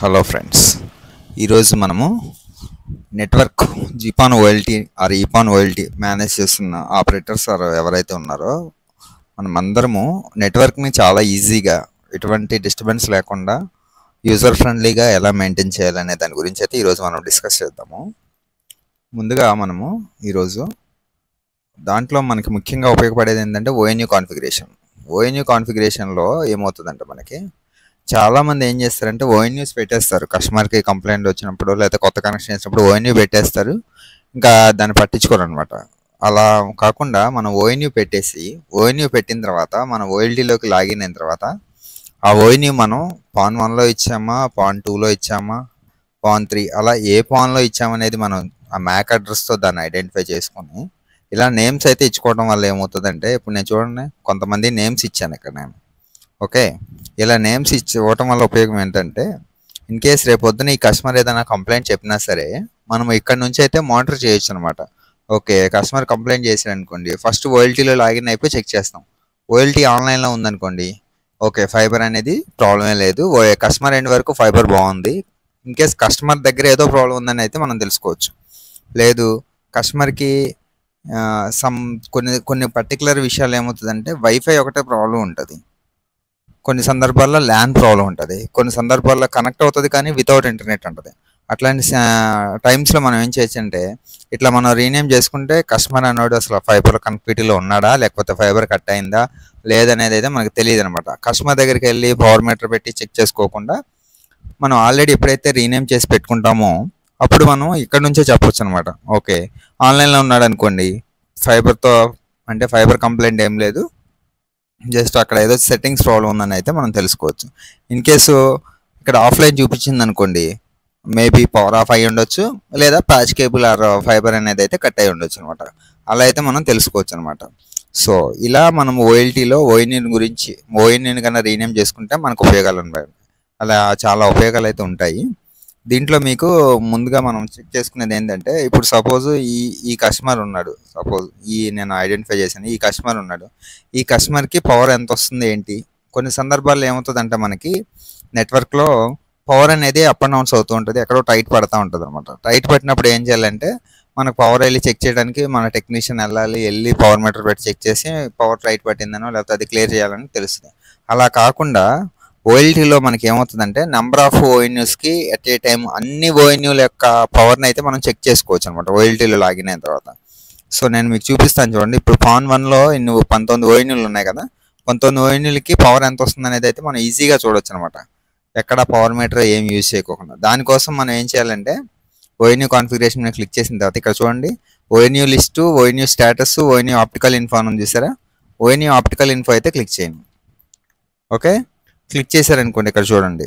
Hello friends, ఈరోజు మనము network GPON OLT or EPON OLT manage చేస్తున్న ఆపరేటర్స్ ఆర్ ఎవరైతే ఉన్నారో మనమందరము నెట్వర్క్ని చాలా ఈజీగా ఎటువంటి డిస్టర్బెన్స్ లేకుండా యూజర్ ఫ్రెండ్లీగా ఎలా మెయింటైన్ చేయాలనే దాని గురించి అయితే ఈరోజు మనం డిస్కస్ చేద్దాము. ముందుగా మనము ఈరోజు దాంట్లో మనకి ముఖ్యంగా ఉపయోగపడేది ఏంటంటే ఓఎన్యూ కాన్ఫిగరేషన్. ఓఎన్యూ కాన్ఫిగరేషన్లో ఏమవుతుందంటే మనకి చాలామంది ఏం చేస్తారంటే ఓఎన్యూస్ పెట్టేస్తారు. కస్టమర్కి కంప్లైంట్ వచ్చినప్పుడు లేదా కొత్త కనెక్షన్ చేసినప్పుడు ఓఎన్యూ పెట్టేస్తారు, ఇంకా దాన్ని పట్టించుకోరు అనమాట. అలా కాకుండా మనం ఓఎన్యూ పెట్టిన తర్వాత మనం ఓఎల్టీలోకి లాగిన్ అయిన తర్వాత ఆ ఓఎన్యూ మనం పాన్ 1లో ఇచ్చామా, పాన్ 2లో ఇచ్చామా, పాన్ 3 అలా ఏ పాన్లో ఇచ్చామనేది మనం ఆ మ్యాక్ అడ్రస్తో దాన్ని ఐడెంటిఫై చేసుకొని ఇలా నేమ్స్ అయితే ఇచ్చుకోవడం వల్ల ఏమవుతుందంటే, ఇప్పుడు నేను చూడండి కొంతమంది నేమ్స్ ఇచ్చాను ఇక్కడ నేను. ఓకే, ఇలా నేమ్స్ ఇవ్వటం వల్ల ఉపయోగం ఏంటంటే, ఇన్ కేస్ రేపొద్దున ఈ కస్టమర్ ఏదైనా కంప్లైంట్ చెప్పినా సరే మనం ఇక్కడ నుంచి అయితే మానిటర్ చేయొచ్చు అనమాట. ఓకే, కస్టమర్ కంప్లైంట్ చేశాడు అనుకోండి, ఫస్ట్ ఓఎల్టీలో లాగిన్ అయిపోయి చెక్ చేస్తాం. ఓఎల్టీ ఆన్లైన్లో ఉందనుకోండి, ఓకే ఫైబర్ అనేది ప్రాబ్లమే లేదు, కస్టమర్ ఎండ్ వరకు ఫైబర్ బాగుంది. ఇన్ కేస్ కస్టమర్ దగ్గర ఏదో ప్రాబ్లం ఉందని అయితే మనం తెలుసుకోవచ్చు. లేదు కస్టమర్కి కొన్ని పర్టికులర్ విషయాలు ఏమవుతుందంటే వైఫై ఒకటే ప్రాబ్లం ఉంటుంది, కొన్ని సందర్భాల్లో ల్యాన్ ప్రాబ్లం ఉంటుంది, కొన్ని సందర్భాల్లో కనెక్ట్ అవుతుంది కానీ వితౌట్ ఇంటర్నెట్ ఉంటుంది. అట్లాంటి టైమ్స్లో మనం ఏం చేయొచ్చు అంటే, ఇట్లా మనం రీనేమ్ చేసుకుంటే కస్టమర్ అన్నాడు అసలు ఫైబర్ కనెక్టివిటీలో ఉన్నాడా లేకపోతే ఫైబర్ కట్ అయిందా లేదనేది అయితే మనకు తెలియదు అనమాట. కస్టమర్ దగ్గరికి వెళ్ళి పవర్ మీటర్ పెట్టి చెక్ చేసుకోకుండా మనం ఆల్రెడీ ఎప్పుడైతే రీనేమ్ చేసి పెట్టుకుంటామో అప్పుడు మనం ఇక్కడ నుంచే చెప్పొచ్చు అనమాట. ఓకే, ఆన్లైన్లో ఉన్నాడు అనుకోండి, ఫైబర్తో అంటే ఫైబర్ కంప్లైంట్ ఏం లేదు, జస్ట్ అక్కడ ఏదో సెట్టింగ్స్ ప్రాబ్లం ఉందని అయితే మనం తెలుసుకోవచ్చు. ఇన్ కేసు ఇక్కడ ఆఫ్లైన్ చూపించింది అనుకోండి, మేబీ పవర్ ఆఫ్ అయ్యి ఉండొచ్చు లేదా ప్యాచ్ కేబుల్ ఆర్ ఫైబర్ అనేది అయితే కట్ అయ్యి ఉండొచ్చు అనమాట. అలా అయితే మనం తెలుసుకోవచ్చు అనమాట. సో ఇలా మనం ఓఎల్టీలో ఓఎన్యూని కన్నా రీనేమ్ చేసుకుంటే మనకు ఉపయోగాలు ఉన్నాయి. అలా చాలా ఉపయోగాలు అయితే ఉంటాయి. దీంట్లో మీకు ముందుగా మనం చెక్ చేసుకునేది ఏంటంటే, ఇప్పుడు సపోజ్ ఈ కస్టమర్ ఉన్నాడు, సపోజ్ నేను ఐడెంటిఫై చేశాను, ఈ కస్టమర్ ఉన్నాడు, ఈ కస్టమర్కి పవర్ ఎంత వస్తుంది ఏంటి. కొన్ని సందర్భాల్లో ఏమవుతుందంటే మనకి నెట్వర్క్లో పవర్ అనేది అప్ అండ్ డౌన్స్ అవుతూ ఉంటుంది, ఎక్కడో టైట్ పడుతూ ఉంటుంది అనమాట. టైట్ పట్టినప్పుడు ఏం చేయాలంటే మనకు పవర్ వెళ్ళి చెక్ చేయడానికి మన టెక్నీషియన్ వెళ్ళి పవర్ మీటర్ పెట్టి చెక్ చేసి పవర్ టైట్ పట్టిందనో లేకపోతే అది క్లియర్ చేయాలని తెలుస్తుంది. అలా కాకుండా ఓఎల్టీలో మనకి ఏమవుతుందంటే నెంబర్ ఆఫ్ ఓఎన్యూస్కి ఎట్ ఏ టైం అన్ని ఓఎన్యూల యొక్క పవర్ని అయితే మనం చెక్ చేసుకోవచ్చు అనమాట ఓఎల్టీలో లాగిన్ అయిన తర్వాత. సో నేను మీకు చూపిస్తాను చూడండి. ఇప్పుడు పాన్ 1లో 19 ఓఎన్యూలు ఉన్నాయి కదా, 19 ఓఎన్యూలకి పవర్ ఎంత వస్తుంది అనేది అయితే మనం ఈజీగా చూడొచ్చు అనమాట, ఎక్కడ పవర్ మీటర్ ఏం యూజ్ చేయకోకుండా. దానికోసం మనం ఏం చేయాలంటే ఓఎన్యూ కాన్ఫిగరేషన్ మీద క్లిక్ చేసిన తర్వాత ఇక్కడ చూడండి ONU list, ONU status, ONU optical info అని చూసారా. ఓఎన్యూ ఆప్టికల్ ఇన్ఫో అయితే క్లిక్ చేయండి. ఓకే, క్లిక్ చేశారనుకోండి ఇక్కడ చూడండి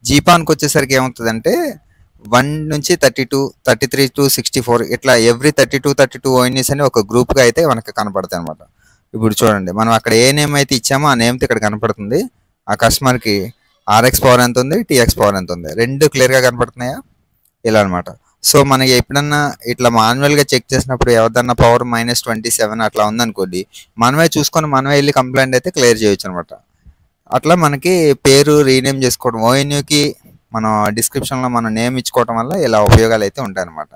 జీపాన్కి వచ్చేసరికి ఏమవుతుందంటే 1 నుంచి 32, 33 to 64 ఇట్లా ఎవ్రీ 32 ఓఎన్యూస్ అని ఒక గ్రూప్గా అయితే మనకి కనపడతాయి అనమాట. ఇప్పుడు చూడండి మనం అక్కడ ఏ నేమ్ అయితే ఇచ్చామో ఆ నేమ్తో ఇక్కడ కనపడుతుంది. ఆ కస్టమర్కి ఆర్ఎక్స్ పవర్ ఎంత ఉంది, టీఎక్స్ పవర్ ఎంత ఉంది, రెండు క్లియర్గా కనపడుతున్నాయా ఇలా అనమాట. సో మనకి ఎప్పుడన్నా ఇట్లా మాన్యువల్గా చెక్ చేసినప్పుడు ఎవరిదన్నా పవర్ -27 అట్లా ఉందనుకోండి, మనమే చూసుకొని మనమే వెళ్ళి కంప్లైంట్ అయితే క్లియర్ చేయొచ్చు అనమాట. అట్లా మనకి పేరు రీనేమ్ చేసుకోవడం, ఓఎన్యూకి మనం డిస్క్రిప్షన్లో మనం నేమ్ ఇచ్చుకోవడం వల్ల ఇలా ఉపయోగాలు అయితే ఉంటాయన్నమాట.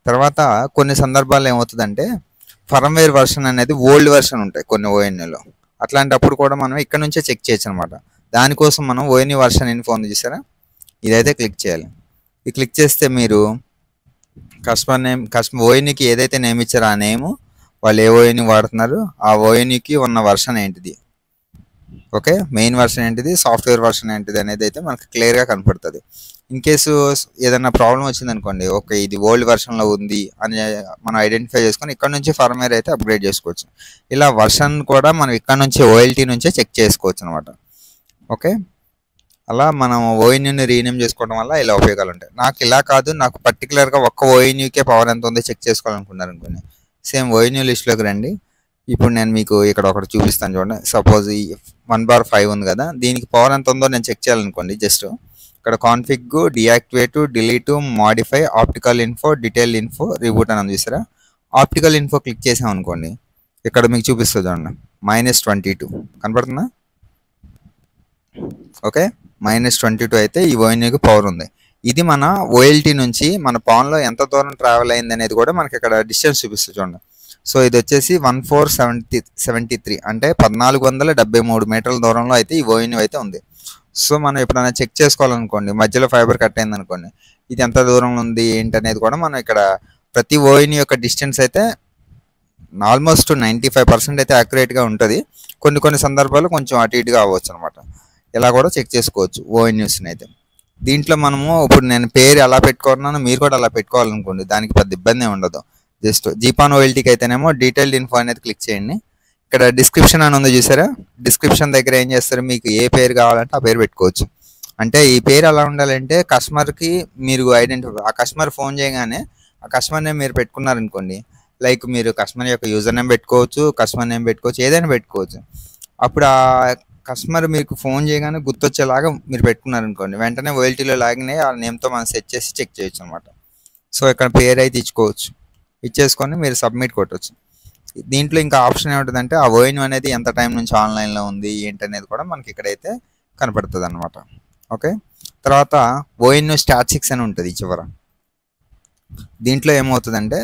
తర్వాత కొన్ని సందర్భాల్లో ఏమవుతుందంటే ఫర్మ్వేర్ వర్షన్ అనేది ఓల్డ్ వర్షన్ ఉంటాయి కొన్ని ఓఎన్యూలో, అట్లాంటప్పుడు కూడా మనం ఇక్కడ నుంచే చెక్ చేయొచ్చు అనమాట. దానికోసం మనం ఓఎన్యూ వర్షన్ ఇన్ఫో ఉంది చూసారా, ఇదైతే క్లిక్ చేయాలి. ఇది క్లిక్ చేస్తే మీరు కస్టమర్ ఓఎన్యూకి ఏదైతే నేమ్ ఇచ్చారో ఆ నేము, వాళ్ళు ఏ ఓఎన్యూ వాడుతున్నారు, ఆ ఓఎన్యూకి ఉన్న వర్షన్ ఏంటిది, ఓకే మెయిన్ వర్షన్ ఏంటిది, సాఫ్ట్వేర్ వర్షన్ ఏంటిది అనేది అయితే మనకు క్లియర్గా కనపడుతుంది. ఇన్ కేసు ఏదైనా ప్రాబ్లం వచ్చింది అనుకోండి, ఓకే ఇది ఓల్డ్ వర్షన్లో ఉంది అని మనం ఐడెంటిఫై చేసుకొని ఇక్కడ నుంచి ఫర్మ్వేర్ అయితే అప్గ్రేడ్ చేసుకోవచ్చు. ఇలా వర్షన్ కూడా మనం ఇక్కడ నుంచి ఓఎల్టీ నుంచే చెక్ చేసుకోవచ్చు అనమాట. ఓకే, అలా మనం ఓఎన్యూని రీనేమ్ చేసుకోవడం వల్ల ఇలా ఉపయోగాలు ఉంటాయి. నాకు ఇలా కాదు, నాకు పర్టికులర్గా ఒక్క ఓఎన్యూకే పవర్ ఎంత ఉందో చెక్ చేసుకోవాలనుకున్నారు అనుకోండి, సేమ్ ఓఎన్యూ లిస్ట్లోకి రండి. ఇప్పుడు నేను మీకు ఇక్కడ ఒకటి చూపిస్తాను చూడండి. సపోజ్ ఈ 1/5 ఉంది కదా, దీనికి పవర్ ఎంత ఉందో నేను చెక్ చేయాలనుకోండి, జస్ట్ ఇక్కడ config, deactivate, delete, modify, optical info, detail info, reboot అని చూసారా. ఆప్టికల్ ఇన్ఫో క్లిక్ చేసాం అనుకోండి, ఇక్కడ మీకు చూపిస్తుంది చూడండి -22 కనపడుతుందా. ఓకే, -22 అయితే ఈ ఓఎన్యూకి పవర్ ఉంది. ఇది మన ఓఎల్టీ నుంచి మన పాన్లో ఎంత దూరం ట్రావెల్ అయింది అనేది కూడా మనకి ఇక్కడ డిస్టెన్స్ చూపిస్తుంది చూడండి. సో ఇది వచ్చేసి 1473 అంటే 1473 మీటర్ల దూరంలో అయితే ఈ ఓఎన్యూ అయితే ఉంది. సో మనం ఎప్పుడైనా చెక్ చేసుకోవాలనుకోండి, మధ్యలో ఫైబర్ కట్ అయింది అనుకోండి, ఇది ఎంత దూరంలో ఉంది ఏంటి అనేది కూడా మనం ఇక్కడ ప్రతి ఓఎన్యూ యొక్క డిస్టెన్స్ అయితే ఆల్మోస్ట్ 95% అయితే యాక్యురేట్గా ఉంటుంది. కొన్ని సందర్భాలు కొంచెం అటు ఇటుగా అవ్వచ్చు అనమాట. ఇలా కూడా చెక్ చేసుకోవచ్చు ఓఎన్యూస్ని అయితే. దీంట్లో మనము ఇప్పుడు నేను పేరు ఎలా పెట్టుకున్నానో మీరు కూడా అలా పెట్టుకోవాలనుకోండి, దానికి పెద్ద ఇబ్బంది ఉండదు. జస్ట్ జీపాన్ ఓఎల్టీకి అయితేనేమో డీటెయిల్డ్ ఇన్ఫో అనేది క్లిక్ చేయండి. ఇక్కడ డిస్క్రిప్షన్ అని ఉంది చూసారా, డిస్క్రిప్షన్ దగ్గర ఏం చేస్తారు, మీకు ఏ పేరు కావాలంటే ఆ పేరు పెట్టుకోవచ్చు. అంటే ఈ పేరు ఎలా ఉండాలంటే కస్టమర్కి మీరు ఆ కస్టమర్ ఫోన్ చేయగానే ఆ కస్టమర్ నేమ్ మీరు పెట్టుకున్నారనుకోండి, లైక్ మీరు కస్టమర్ యొక్క యూజర్ నేమ్ పెట్టుకోవచ్చు, కస్టమర్ నేమ్ పెట్టుకోవచ్చు, ఏదైనా పెట్టుకోవచ్చు. అప్పుడు ఆ కస్టమర్ మీకు ఫోన్ చేయగానే గుర్తొచ్చేలాగా మీరు పెట్టుకున్నారనుకోండి, వెంటనే ఓఎల్టీలో లాగిన్ అయ్యి ఆ నేమ్తో మనం సెట్ చేసి చెక్ చేయొచ్చు అనమాట. సో ఇక్కడ పేరు అయితే ఇచ్చేసుకొని మీరు సబ్మిట్ కొట్టవచ్చు. దీంట్లో ఇంకా ఆప్షన్ ఏముంటుందంటే ఆ ఓఎన్యూ అనేది ఎంత టైం నుంచి ఆన్లైన్లో ఉంది ఏంటి అనేది కూడా మనకి ఇక్కడైతే కనపడుతుంది అనమాట. ఓకే, తర్వాత ఓఎన్యూ స్టాటిస్టిక్స్ అని ఉంటుంది చివర. దీంట్లో ఏమవుతుందంటే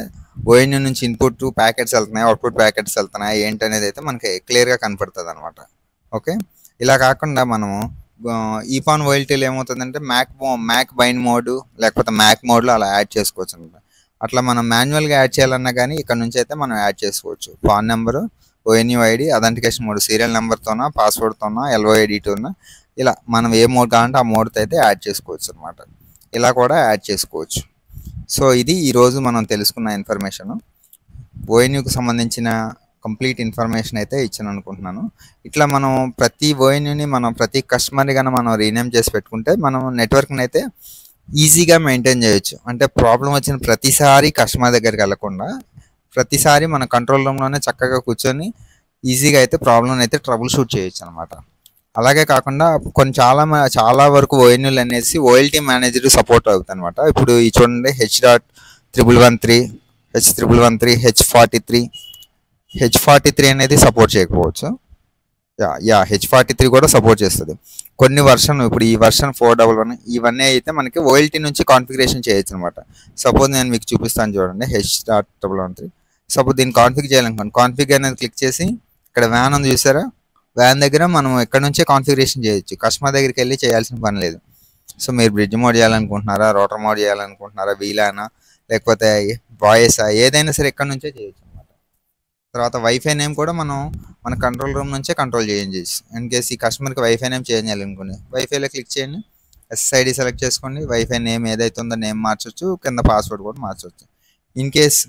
ఓఎన్యూ నుంచి ఇన్పుట్ ప్యాకెట్స్ వెళ్తున్నాయి, అవుట్పుట్ ప్యాకెట్స్ వెళ్తున్నాయి ఏంటి అనేది అయితే మనకి క్లియర్గా కనపడుతుంది అనమాట. ఓకే, ఇలా కాకుండా మనము ఈపాన్ ఓఎల్టీలో ఏమవుతుందంటే మ్యాక్ బైండ్ మోడ్ లేకపోతే మ్యాక్ మోడ్లో అలా యాడ్ చేసుకోవచ్చు అనమాట. అట్లా మనం మాన్యువల్గా యాడ్ చేయాలన్నా కానీ ఇక్కడ నుంచి అయితే మనం యాడ్ చేసుకోవచ్చు. PON number, ONU ID, authentication mode, serial నెంబర్తోనా, పాస్వర్డ్తోనా, ఎల్ఓఐడితోనా, ఇలా మనం ఏ మోడ్ కావాలంటే ఆ మోడ్తో అయితే యాడ్ చేసుకోవచ్చు అనమాట. ఇలా కూడా యాడ్ చేసుకోవచ్చు. సో ఇది ఈరోజు మనం తెలుసుకున్న ఇన్ఫర్మేషను. ఓఎన్యూకి సంబంధించిన కంప్లీట్ ఇన్ఫర్మేషన్ అయితే ఇచ్చాను అనుకుంటున్నాను. ఇట్లా మనం ప్రతి ఓఎన్యూని మనం ప్రతి కస్టమర్ని కానీ మనం రీనేమ్ చేసి పెట్టుకుంటే మనం నెట్వర్క్ని అయితే ఈజీగా మెయింటైన్ చేయొచ్చు. అంటే ప్రాబ్లం వచ్చిన ప్రతిసారి కస్టమర్ దగ్గరికి వెళ్ళకుండా ప్రతిసారి మన కంట్రోల్ రూమ్లోనే చక్కగా కూర్చొని ఈజీగా అయితే ప్రాబ్లమ్ అయితే ట్రబుల్ షూట్ చేయొచ్చు అనమాట. అలాగే కాకుండా చాలా వరకు ఓఎన్యూలు అనేసి ఓఎల్టీ మేనేజర్ సపోర్ట్ అవుతుంది అనమాట. ఇప్పుడు ఈ చూడండి H.113, H.113, H.43 అనేది సపోర్ట్ చేయకపోవచ్చు. H.43 కూడా సపోర్ట్ చేస్తుంది. కొన్ని వర్షన్, ఇప్పుడు ఈ వర్షన్ 411 ఇవన్నీ అయితే మనకి ఓఎల్టీ నుంచి కాన్ఫిగరేషన్ చేయొచ్చు అనమాట. సపోజ్ నేను మీకు చూపిస్తాను చూడండి, H.113. సపోజ్ దీన్ని కాన్ఫిగ్ చేయాలనుకోండి, కాన్ఫిగ్ అనేది క్లిక్ చేసి ఇక్కడ వ్యాన్ ఉంది చూసారా, వ్యాన్ దగ్గర మనం ఎక్కడ నుంచే కాన్ఫిగరేషన్ చేయొచ్చు, కస్టమర్ దగ్గరికి వెళ్ళి చేయాల్సిన పని లేదు. సో మీరు బ్రిడ్జ్ మోడ్ చేయాలనుకుంటున్నారా, రోటర్ మోడ్ చేయాలనుకుంటున్నారా, వీలానా లేకపోతే వాయిసా, ఏదైనా సరే ఎక్కడి నుంచే చేయొచ్చు అనమాట. తర్వాత వైఫై నేమ్ కూడా మనం మన కంట్రోల్ రూమ్ నుంచే కంట్రోల్ చేయొచ్చు. ఇన్ కేస్ ఈ కస్టమర్కి వైఫై నేమ్ చేంజ్ చేయాలనుకోండి, వైఫైలో క్లిక్ చేయండి, ఎస్ఐడి సెలెక్ట్ చేసుకోండి, వైఫై నేమ్ ఏదైతే ఉందో నేమ్ మార్చొచ్చు, కింద పాస్వర్డ్ కూడా మార్చవచ్చు. ఇన్ కేస్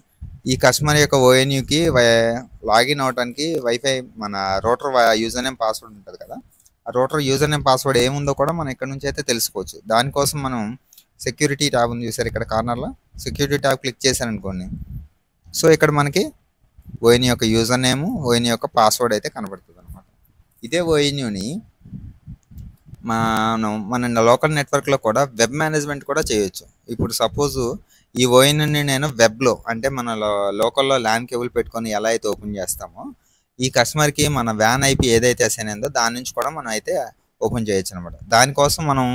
ఈ కస్టమర్ యొక్క ఓఎన్యూకి లాగిన్ అవడానికి వైఫై మన రోటర్ యూజర్ నేమ్ పాస్వర్డ్ ఉంటుంది కదా, ఆ రోటర్ యూజర్ నేమ్ పాస్వర్డ్ ఏముందో కూడా మనం ఇక్కడ నుంచి అయితే తెలుసుకోవచ్చు. దానికోసం మనం సెక్యూరిటీ ట్యాబ్ ఉంది చూసారు ఇక్కడ కార్నర్లో, సెక్యూరిటీ ట్యాబ్ క్లిక్ చేశారనుకోండి, సో ఇక్కడ మనకి ఓఎన్యూ యొక్క యూజర్ నేము, ఓఎన్యూ యొక్క పాస్వర్డ్ అయితే కనబడుతుంది అనమాట. ఇదే ఓఎన్యూని మన లోకల్ నెట్వర్క్లో కూడా వెబ్ మేనేజ్మెంట్ కూడా చేయొచ్చు. ఇప్పుడు సపోజ్ ఈ ఓఎన్యూని నేను వెబ్లో, అంటే మన లోకల్లో ల్యాన్ కేబుల్ పెట్టుకొని ఎలా అయితే ఓపెన్ చేస్తామో, ఈ కస్టమర్కి మన వ్యాన్ ఐపీ ఏదైతే అసైన్ అయిందో దాని నుంచి కూడా మనం అయితే ఓపెన్ చేయొచ్చు అనమాట. దానికోసం మనం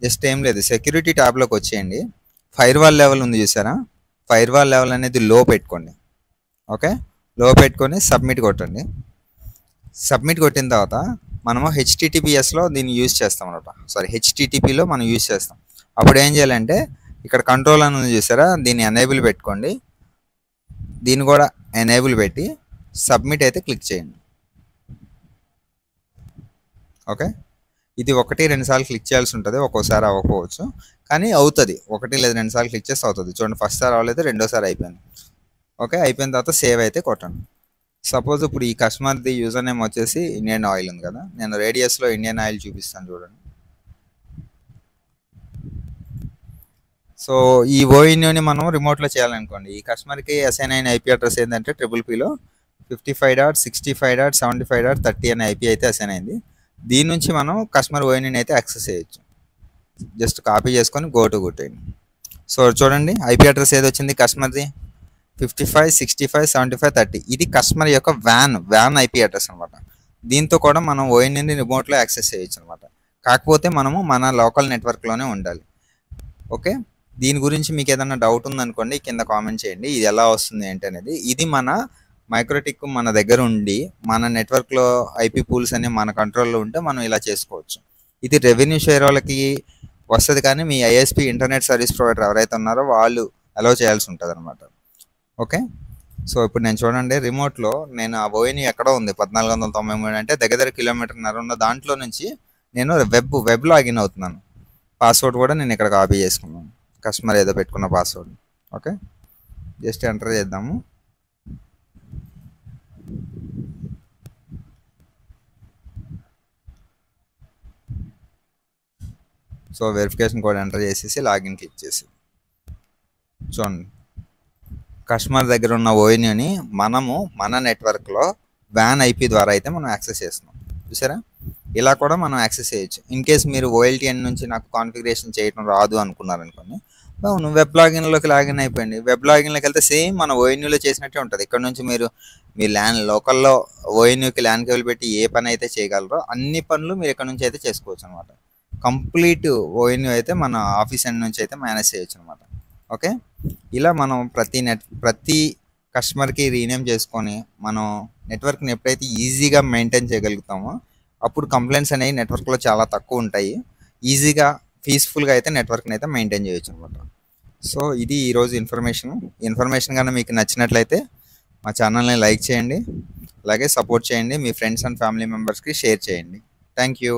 జస్ట్ ఏం లేదు, సెక్యూరిటీ ట్యాబ్లోకి వచ్చేయండి, ఫైర్వాల్ లెవెల్ ఉంది చూసారా, ఫైర్వాల్ లెవెల్ అనేది లో పెట్టుకోండి. ఓకే, లో పెట్టుకొని సబ్మిట్ కొట్టండి. సబ్మిట్ కొట్టిన తర్వాత మనము హెచ్టిటిపిఎస్లో దీన్ని యూజ్ చేస్తాం అనమాట. హెచ్టిటిపిలో మనం యూజ్ చేస్తాం. అప్పుడు ఏం చేయాలంటే ఇక్కడ కంట్రోల్ అని ఉంది చూసారా, దీన్ని ఎనేబుల్ పెట్టుకోండి, దీన్ని కూడా ఎనేబుల్ పెట్టి సబ్మిట్ అయితే క్లిక్ చేయండి. ఓకే, ఇది 1-2 సార్లు క్లిక్ చేయాల్సి ఉంటుంది, ఒక్కోసారి అవ్వకపోవచ్చు, కానీ అవుతుంది. 1 లేదా 2 సార్లు క్లిక్ చేస్తే అవుతుంది. చూడండి, ఫస్ట్ సారి అవ్వలేదు, రెండోసారి అయిపోయింది. ఓకే, అయిపోయిన తర్వాత సేవ్ అయితే కొట్టండి. సపోజ్ ఇప్పుడు ఈ కస్టమర్ది యూజర్ నేమ్ వచ్చేసి ఇండియన్ ఆయిల్ ఉంది కదా, నేను రేడియస్లో ఇండియన్ ఆయిల్ చూపిస్తాను చూడండి. సో ఈ ఓఎన్యూని మనం రిమోట్లో చేయాలనుకోండి, ఈ కస్టమర్కి అసైన్ అయిన ఐపీ అడ్రస్ ఏంటంటే PPPలో 55.65.75.30 అనే ఐపీ అయితే అసైన్ అయింది. దీని నుంచి మనం కస్టమర్ ఓఎన్యూని అయితే యాక్సెస్ చేయొచ్చు. జస్ట్ కాపీ చేసుకొని గో టు కొట్టేయండి. సో చూడండి, ఐపీ అడ్రస్ ఏది వచ్చింది కస్టమర్ది 55.65.75.30. ఇది కస్టమర్ యొక్క వ్యాన్ ఐపీ అడ్రస్ అనమాట. దీంతో కూడా మనం ఓఎన్యూని రిమోట్లో యాక్సెస్ చేయొచ్చు అనమాట. కాకపోతే మనము మన లోకల్ నెట్వర్క్లోనే ఉండాలి. ఓకే, దీని గురించి మీకు ఏదైనా డౌట్ ఉందనుకోండి కింద కామెంట్ చేయండి, ఇది ఎలా వస్తుంది ఏంటి అనేది. ఇది మన మైక్రోటిక్ మన దగ్గర ఉండి మన నెట్వర్క్లో ఐపీ పూల్స్ అన్ని మన కంట్రోల్లో ఉంటే మనం ఇలా చేసుకోవచ్చు. ఇది రెవెన్యూ షేర్ వాళ్ళకి వస్తుంది, కానీ మీ ఐఎస్పీ ఇంటర్నెట్ సర్వీస్ ప్రొవైడర్ ఎవరైతే ఉన్నారో వాళ్ళు అలౌ చేయాల్సి ఉంటుంది అనమాట. ఓకే, సో ఇప్పుడు నేను చూడండి రిమోట్లో నేను ఆ ఓఎన్యూ ఎక్కడో ఉంది 1493 అంటే దగ్గర కిలోమీటర్న్నర ఉన్న దాంట్లో నుంచి నేను వెబ్ లాగిన్ అవుతున్నాను. పాస్వర్డ్ కూడా నేను ఇక్కడ కాపీ చేసుకున్నాను, కస్టమర్ ఏదో పెట్టుకున్న పాస్వర్డ్. ఓకే, జస్ట్ ఎంటర్ చేద్దాము. సో వెరిఫికేషన్ కోడ్ ఎంటర్ చేసేసి లాగిన్ క్లిక్ చేసి చూడండి, కస్టమర్ దగ్గర ఉన్న ఓఎన్యూని మనము మన నెట్వర్క్లో వ్యాన్ ఐపీ ద్వారా అయితే మనం యాక్సెస్ చేస్తున్నాం. చూసారా, ఇలా కూడా మనం యాక్సెస్ చేయొచ్చు. ఇన్ కేస్ మీరు ఓఎల్టీఎన్ నుంచి నాకు కాన్ఫిగరేషన్ చేయడం రాదు అనుకున్నారనుకోండి, అవును వెబ్ లాగిన్లోకి లాగిన్ అయిపోయింది. వెబ్ లాగిన్లోకి వెళ్తే సేమ్ మన ఓఎన్యూలో చేసినట్టే ఉంటుంది. ఇక్కడ నుంచి మీరు మీ లోకల్లో ఓఎన్యూకి ల్యాన్ కేబుల్ పెట్టి ఏ పని అయితే చేయగలరో అన్ని పనులు మీరు ఇక్కడ నుంచి అయితే చేసుకోవచ్చు అనమాట. కంప్లీట్ ఓఎన్యూ అయితే మన ఆఫీస్ ఎండ్ నుంచి అయితే మేనేజ్ చేయొచ్చు అనమాట. ఓకే, ఇలా మనం ప్రతి కస్టమర్కి రీనేమ్ చేసుకొని మనం నెట్వర్క్ని ఎప్పుడైతే ఈజీగా మెయింటైన్ చేయగలుగుతామో అప్పుడు కంప్లైంట్స్ అనేవి నెట్వర్క్లో చాలా తక్కువ ఉంటాయి. ఈజీగా పీస్ఫుల్గా అయితే నెట్వర్క్ని అయితే మెయింటైన్ చేయొచ్చు అనమాట. సో ఇది ఈరోజు ఇన్ఫర్మేషన్ కన్నా మీకు నచ్చినట్లయితే మా ఛానల్ని లైక్ చేయండి, అలాగే సపోర్ట్ చేయండి, మీ ఫ్రెండ్స్ అండ్ ఫ్యామిలీ మెంబర్స్కి షేర్ చేయండి. Thank you.